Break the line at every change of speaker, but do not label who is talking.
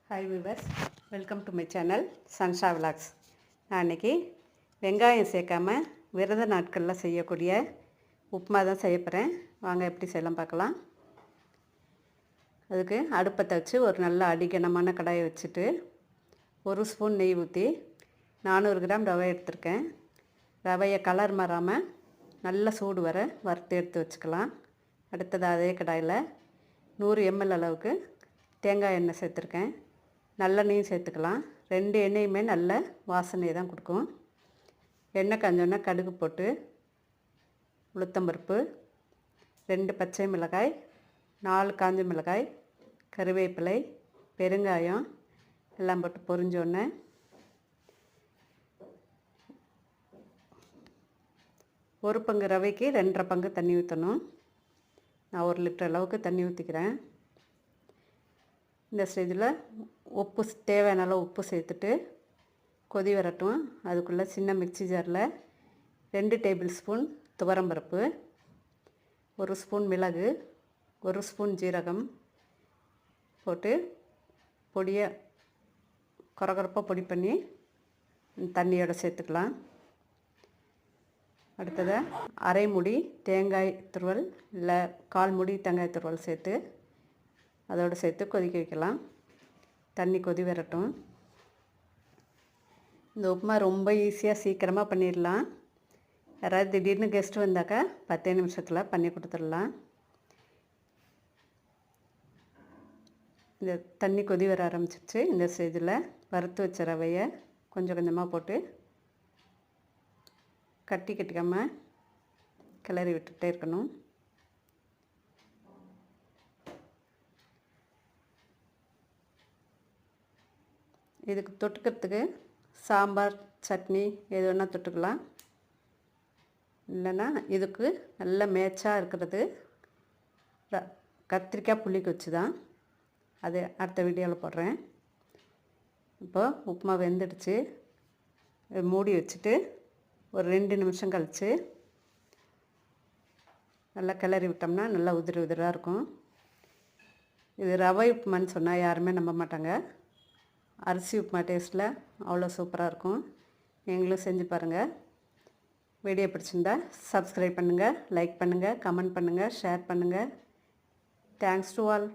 Hi viewers, welcome to my channel Sansha vlogs. நான் இன்றைக்கி வெங்காயம் சேர்க்காமல் விரத நாட்களில் செய்யக்கூடிய உப்புமா தான் செய்ய போகிறேன். வாங்க எப்படி செய்யலாம் பார்க்கலாம். அதுக்கு அடுப்பத்தை வச்சு ஒரு நல்ல அடிக்கனமான கடாயை வச்சுட்டு 1 ஸ்பூன் நெய் ஊற்றி 400 கிராம் ரவை எடுத்திருக்கேன். ரவையை கலர் மாறாமல் நல்ல சூடு வர வறுத்து எடுத்து வச்சுக்கலாம். அடுத்தது அதே கடாயில் 100 ml அளவுக்கு தேங்காய் எண்ணெய் சேர்த்துருக்கேன். நல்லெண்ணெயும் சேர்த்துக்கலாம். 2 எண்ணெயுமே நல்ல வாசனை தான் கொடுக்கும். எண்ணெய் காஞ்சோன்னா கடுகு போட்டு உளுத்தம்பருப்பு, 2 பச்சை மிளகாய், 4 காஞ்ச மிளகாய், கருவேப்பிலை, பெருங்காயம் எல்லாம் போட்டு பொரிஞ்சோடனே ஒரு பங்கு ரவைக்கு 2.5 பங்கு தண்ணி ஊற்றணும். நான் 1 லிட்டர் அளவுக்கு தண்ணி ஊற்றிக்கிறேன். இந்த ஸ்டேஜில் உப்பு தேவையான அளவு உப்பு சேர்த்துட்டு கொதி வரட்டும். அதுக்குள்ளே சின்ன மிக்ஸி ஜாரில் 2 டேபிள் ஸ்பூன் துவரம்பருப்பு, 1 ஸ்பூன் மிளகு, 1 ஸ்பூன் ஜீரகம் போட்டு பொடியை கொரகொரப்பாக பொடி பண்ணி தண்ணியோடு சேர்த்துக்கலாம். அடுத்தது அரை முடி தேங்காய் துருவல் இல்லை 1/4 முடி தேங்காய் துருவல் சேர்த்து அதோடு சேர்த்து கொதிக்க வைக்கலாம். தண்ணி கொதி வரட்டும். இந்த உப்புமா ரொம்ப ஈஸியாக சீக்கிரமாக பண்ணிடலாம். யாராவது திடீர்னு கெஸ்ட்டு வந்தாக்கா 10 நிமிஷத்தில் பண்ணி கொடுத்துடலாம். இந்த தண்ணி கொதி வர ஆரம்பிச்சிச்சு. இந்த ஸ்டேஜில் வறுத்து வச்ச ரவையை கொஞ்சம் கொஞ்சமாக போட்டு கட்டிக்காமல் கிளறி விட்டுகிட்டே இருக்கணும். இதுக்கு தொட்டுக்கிறதுக்கு சாம்பார், சட்னி எது வேணால் தொட்டுக்கலாம். இல்லைன்னா இதுக்கு நல்ல மேட்சாக இருக்கிறது கத்திரிக்காய் புளிக்குச்சி தான். அது அடுத்த வீடியோவில் போடுறேன். இப்போ உப்புமா வெந்துடுச்சு. மூடி வச்சுட்டு ஒரு 2 நிமிஷம் கழித்து நல்லா கிளறி விட்டோம்னா நல்லா உதிரி உதிராக இருக்கும். இது ரவை உப்புமான்னு சொன்னால் யாருமே நம்ப மாட்டாங்க. அரிசி உப்புமா டேஸ்ட்டில் அவ்வளோ சூப்பராக இருக்கும். நீங்களும் செஞ்சு பாருங்கள். வீடியோ பிடிச்சிருந்தா சப்ஸ்கிரைப் பண்ணுங்கள், லைக் பண்ணுங்கள், கமெண்ட் பண்ணுங்கள், ஷேர் பண்ணுங்கள். Thanks to all.